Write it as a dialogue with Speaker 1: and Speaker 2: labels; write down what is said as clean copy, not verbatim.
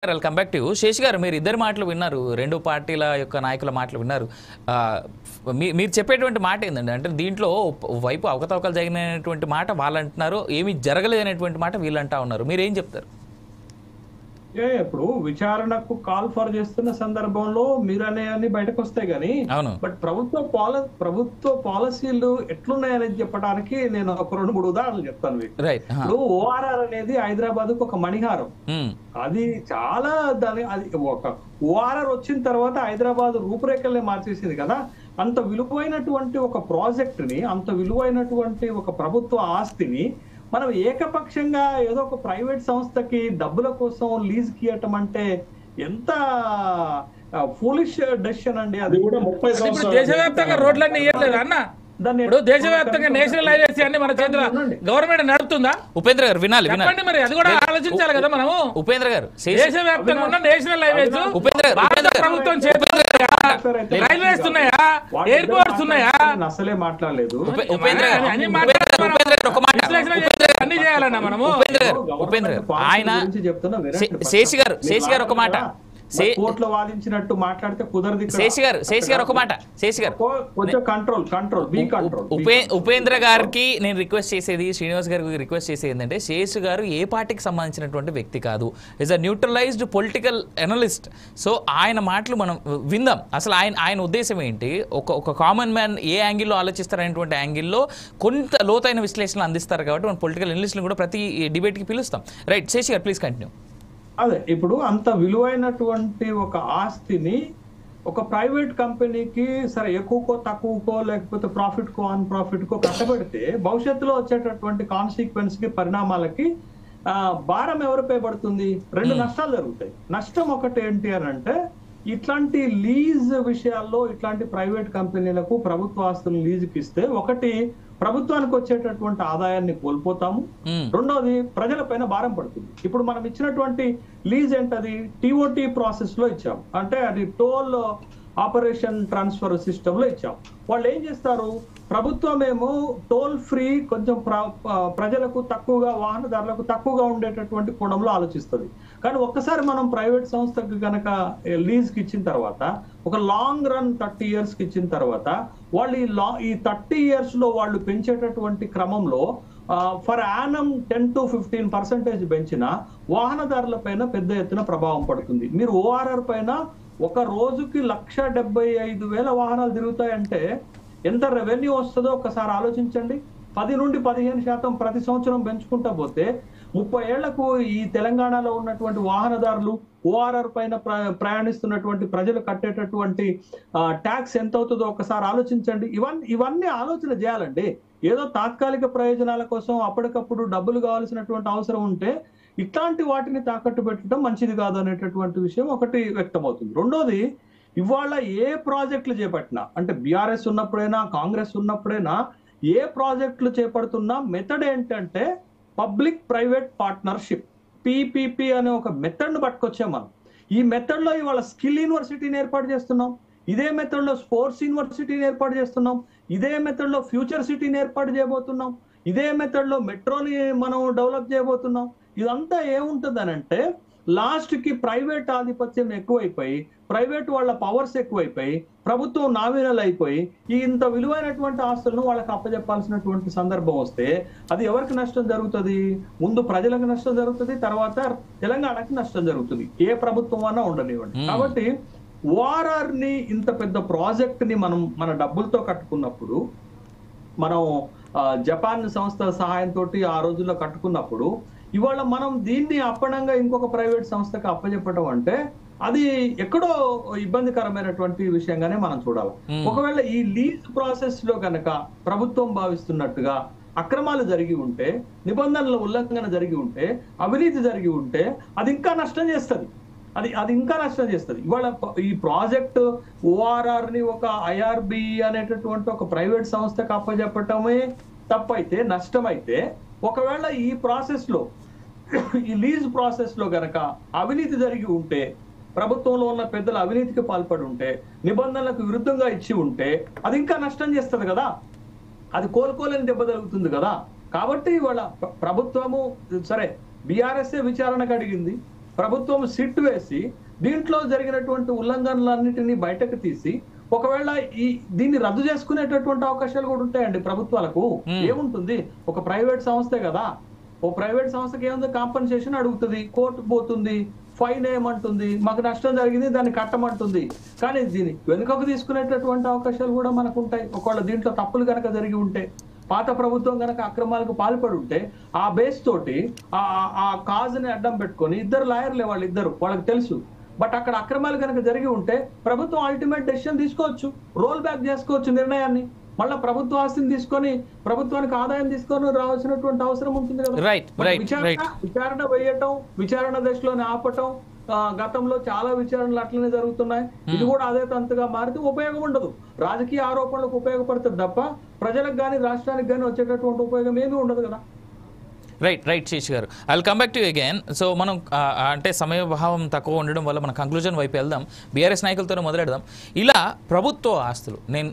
Speaker 1: Come back to you. Sesh గారు, మీరు ఇద్దరు మాటలు విన్నారు, రెండు పార్టీల యొక్క నాయకుల మాటలు విన్నారు. మీరు చెప్పేటువంటి మాట ఏంటండి, అంటే దీంట్లో వైపు అవకతవకలు జరిగినటువంటి మాట వాళ్ళు అంటున్నారు, ఏమీ జరగలేదనేటువంటి మాట వీళ్ళు అంటా ఉన్నారు. మీరేం చెప్తారు?
Speaker 2: ఇప్పుడు విచారణకు కాల్ ఫర్ చేస్తున్న సందర్భంలో మీరు అనేవన్నీ బయటకు వస్తాయి కానీ, బట్ ప్రభుత్వ పాలసీలు ఎట్లున్నాయనేది చెప్పడానికి నేను ఒక 2-3 ఉదాహరణలు చెప్తాను. ఇప్పుడు ఓఆర్ఆర్ అనేది హైదరాబాద్ కు ఒక మణిహారం. అది చాలా అది ఒక ఓఆర్ఆర్ వచ్చిన తర్వాత హైదరాబాద్ రూపురేఖలే మార్చేసింది కదా. అంత విలువైనటువంటి ఒక ప్రాజెక్ట్ ని, అంత విలువైనటువంటి ఒక ప్రభుత్వ ఆస్తిని మనం ఏకపక్షంగా ఏదో ఒక ప్రైవేట్ సంస్థకి డబ్బుల కోసం లీజ్ కియటం అంటే ఎంత ఫూలిష్ డెసిషన్ అండి. అది కూడా 30 సంవత్సరాలు
Speaker 3: దేశవ్యాప్తంగా రోడ్లన్నీ ఇయ్యట్లేదు అన్న. ఇప్పుడు దేశవ్యాప్తంగా నేషనల్ హైవేస్ అన్ని మన చేతిలో గవర్నమెంట్ నడుపుతుందా?
Speaker 1: ఉపేంద్ర గారు వినాలి,
Speaker 3: చెప్పండి మరి, అది కూడా ఆలోచించాలి కదా మనము.
Speaker 1: ఉపేంద్ర గారు,
Speaker 3: దేశవ్యాప్తంగా ఉన్న నేషనల్ హైవేస్ ప్రభుత్వం చేతుల్లో రైల్వేస్ ఉన్నాయా, ఎయిర్పోర్ట్స్ ఉన్నాయా?
Speaker 2: అసలే మాట్లాడలేదు.
Speaker 3: అన్ని చేయాలన్నా మనము.
Speaker 1: ఉపేంద్ర గారు, ఆయన శేష్ గారు ఒక మాట,
Speaker 2: కోర్టులో వాదించినట్టు మాట్లాడితే కుదరదు.
Speaker 1: శేష్ గారు ఒక మాట, శేష్ గారు
Speaker 2: కొంచెం కంట్రోల్.
Speaker 1: ఉపేంద్ర గారికి నేను రిక్వెస్ట్ చేసేది, శ్రీనివాస్ గారికి రిక్వెస్ట్ చేసేది ఏంటంటే, శేష్ గారు ఏ పార్టీకి సంబంధించినటువంటి వ్యక్తి కాదు, is a neutralised political analyst. So ఆయన మాటలు మనం విందాం. అసలు ఆయన ఉద్దేశం ఏంటి, ఒక కామన్ మ్యాన్ ఏ యాంగిల్లో ఆలోచిస్తారనేటువంటి యాంగిల్లో కొంత లోతైన విశ్లేషణలు అందిస్తారు కాబట్టి మన పొలిటికల్ అనలిస్ట్ని కూడా ప్రతి డిబేట్కి పిలుస్తాం. రైట్, శేష్ గారు ప్లీజ్ కంటిన్యూ.
Speaker 2: అదే, ఇప్పుడు అంత విలువైనటువంటి ఒక ఆస్తిని ఒక ప్రైవేట్ కంపెనీకి సరే ఎక్కువకో తక్కువకో లేకపోతే ప్రాఫిట్ కో అన్ ప్రాఫిట్ కో కట్టబెడితే భవిష్యత్తులో వచ్చేటటువంటి కాన్సిక్వెన్స్ కి, పరిణామాలకి భారం ఎవరిపై పడుతుంది? 2 నష్టాలు జరుగుతాయి. నష్టం ఒకటి ఏంటి అని అంటే, ఇట్లాంటి లీజ్ విషయాల్లో ఇట్లాంటి ప్రైవేట్ కంపెనీలకు ప్రభుత్వ ఆస్తులు లీజుకి ఇస్తే, ఒకటి ప్రభుత్వానికి వచ్చేటటువంటి ఆదాయాన్ని కోల్పోతాము, రెండోది ప్రజలపైన భారం పడుతుంది. ఇప్పుడు మనం ఇచ్చినటువంటి లీజ్ ఏంటది, టీఓటీ ప్రాసెస్ లో ఇచ్చాం, అంటే అది టోల్ ఆపరేషన్ ట్రాన్స్ఫర్ సిస్టమ్ లో ఇచ్చాం. వాళ్ళు ఏం చేస్తారు, ప్రభుత్వం ఏమో టోల్ ఫ్రీ కొంచెం ప్రజలకు తక్కువగా, వాహనదారులకు తక్కువగా ఉండేటటువంటి కోణంలో ఆలోచిస్తుంది. కానీ ఒక్కసారి మనం ప్రైవేట్ సంస్థకి కనుక లీజ్కి ఇచ్చిన తర్వాత, ఒక లాంగ్ రన్ 30 years కి ఇచ్చిన తర్వాత, వాళ్ళు ఈ 30 years లో వాళ్ళు పెంచేటటువంటి క్రమంలో ఫర్ యానం 10 to 15% పెంచిన వాహనదారుల పైన పెద్ద ఎత్తున ప్రభావం పడుతుంది. మీరు ఓఆర్ఆర్ పైన ఒక రోజుకి 1,75,000 వాహనాలు తిరుగుతాయంటే ఎంత రెవెన్యూ వస్తుందో ఒకసారి ఆలోచించండి. 10 నుండి 15% ప్రతి సంవత్సరం పెంచుకుంటా పోతే 30 ఏళ్లకు ఈ తెలంగాణలో ఉన్నటువంటి వాహనదారులు, ఓఆర్ఆర్ పైన ప్రయాణిస్తున్నటువంటి ప్రజలు కట్టేటటువంటి ట్యాక్స్ ఎంత అవుతుందో ఒకసారి ఆలోచించండి. ఇవన్నీ ఆలోచన చేయాలండి. ఏదో తాత్కాలిక ప్రయోజనాల కోసం అప్పటికప్పుడు డబ్బులు కావాల్సినటువంటి అవసరం ఉంటే ఇట్లాంటి వాటిని తాకట్టు పెట్టడం మంచిది కాదు అనేటటువంటి విషయం ఒకటి వ్యక్తమవుతుంది. రెండోది, ఇవాళ ఏ ప్రాజెక్టులు చేపట్టినా, అంటే బీఆర్ఎస్ ఉన్నప్పుడైనా కాంగ్రెస్ ఉన్నప్పుడైనా ఏ ప్రాజెక్టులు చేపడుతున్నా మెథడ్ ఏంటంటే పబ్లిక్ ప్రైవేట్ పార్ట్నర్షిప్, పిపిపి అనే ఒక మెథడ్ ను పట్టుకొచ్చాం మనం. ఈ మెథడ్ లో ఇవాళ స్కిల్ యూనివర్సిటీని ఏర్పాటు చేస్తున్నాం, ఇదే మెథడ్ లో స్పోర్ట్స్ యూనివర్సిటీని ఏర్పాటు చేస్తున్నాం, ఇదే మెథడ్ లో ఫ్యూచర్ సిటీని ఏర్పాటు చేయబోతున్నాం, ఇదే మెథడ్ లో మెట్రోని మనం డెవలప్ చేయబోతున్నాం. ఇదంతా ఏముంటుందనంటే, లాస్ట్ కి ప్రైవేట్ ఆధిపత్యం ఎక్కువైపోయి, ప్రైవేట్ వాళ్ళ పవర్స్ ఎక్కువైపోయి, ప్రభుత్వం నామినల్ అయిపోయి, ఇంత విలువైనటువంటి ఆస్తులను వాళ్ళకి అప్పచెప్పాల్సినటువంటి సందర్భం వస్తే అది ఎవరికి నష్టం జరుగుతుంది? ముందు ప్రజలకు నష్టం జరుగుతుంది, తర్వాత తెలంగాణకి నష్టం జరుగుతుంది, ఏ ప్రభుత్వం అన్నా ఉండనివ్వండి. కాబట్టి ఓఆర్ఆర్ ని, ఇంత పెద్ద ప్రాజెక్ట్ ని మనం మన డబ్బులతో కట్టుకున్నప్పుడు, మనం జపాన్ సంస్థ సహాయంతో ఆ రోజుల్లో కట్టుకున్నప్పుడు, ఇవాళ మనం దీన్ని అప్పనంగా ఇంకొక ప్రైవేట్ సంస్థకి అప్పచెప్పడం అంటే అది ఎక్కడో ఇబ్బందికరమైనటువంటి విషయంగానే మనం చూడాలి. ఒకవేళ ఈ లీజ్ ప్రాసెస్ లో కనుక ప్రభుత్వం భావిస్తున్నట్టుగా అక్రమాలు జరిగి ఉంటే, నిబంధనల ఉల్లంఘన జరిగి ఉంటే, అవినీతి జరిగి ఉంటే అది ఇంకా నష్టం చేస్తుంది. అది ఇంకా నష్టం చేస్తుంది. ఇవాళ ఈ ప్రాజెక్ట్ ఓఆర్ఆర్ ని ఒక ఐఆర్బి అనేటటువంటి ఒక ప్రైవేట్ సంస్థకు అప్పచెప్పటమే తప్పైతే, నష్టమైతే, ఒకవేళ ఈ ప్రాసెస్ లో, ఈ లీజ్ ప్రాసెస్ లో గనక అవినీతి జరిగి ఉంటే, ప్రభుత్వంలో ఉన్న పెద్దలు అవినీతికి పాల్పడి ఉంటే, నిబంధనలకు విరుద్ధంగా ఇచ్చి ఉంటే అది ఇంకా నష్టం చేస్తుంది కదా, అది కోలుకోలేని దెబ్బ జరుగుతుంది కదా. కాబట్టి ఇవాళ ప్రభుత్వము సరే బీఆర్ఎస్ఏ విచారణకు అడిగింది, ప్రభుత్వం సిట్ వేసి దీంట్లో జరిగినటువంటి ఉల్లంఘనలన్నిటినీ బయటకు తీసి ఒకవేళ దీన్ని రద్దు చేసుకునేటటువంటి అవకాశాలు కూడా ఉంటాయండి ప్రభుత్వాలకు. ఏముంటుంది, ఒక ప్రైవేట్ సంస్థే కదా, ఓ ప్రైవేట్ సంస్థకి ఏముంది, కాంపన్సేషన్ అడుగుతుంది, కోర్టు పోతుంది, ఫైన్ ఏమంటుంది, మాకు నష్టం జరిగింది దాన్ని కట్టమంటుంది. కానీ దీన్ని వెనుకకు తీసుకునేటటువంటి అవకాశాలు కూడా మనకు ఉంటాయి. ఒకవేళ దీంట్లో తప్పులు కనుక జరిగి ఉంటే, పాత ప్రభుత్వం కనుక అక్రమాలకు పాల్పడి ఉంటే, ఆ బేస్ తోటి ఆ కాజ్ని అడ్డం పెట్టుకొని ఇద్దరు లాయర్లే వాళ్ళకి తెలుసు. బట్ అక్కడ అక్రమాలు కనుక జరిగి ఉంటే ప్రభుత్వం అల్టిమేట్ డెసిషన్ తీసుకోవచ్చు, రోల్ బ్యాక్ చేసుకోవచ్చు నిర్ణయాన్ని. మళ్ళీ ప్రభుత్వ ఆస్తిని తీసుకొని ప్రభుత్వానికి ఆదాయం తీసుకొని రావాల్సినటువంటి అవసరం ఉంటుంది కదా. విచారణ వేయటం, విచారణ దశలోనే ఆపటం, గతంలో చాలా విచారణలు అట్లనే జరుగుతున్నాయి. ఇది కూడా అదే తంతుగా మారితే ఉపయోగం ఉండదు. రాజకీయ ఆరోపణలకు ఉపయోగపడుతుంది తప్ప ప్రజలకు కానీ రాష్ట్రానికి కానీ వచ్చేటటువంటి ఉపయోగం ఏమీ ఉండదు కదా.
Speaker 1: రైట్ శేష్ గారు, I will come back to again. So మనం అంటే సమయభావం తక్కువ ఉండడం వల్ల మన కంక్లూజన్ వైపు వెళ్దాం. బీఆర్ఎస్ నాయకులతో మొదలెడదాం. ఇలా ప్రభుత్వ ఆస్తులు, నేను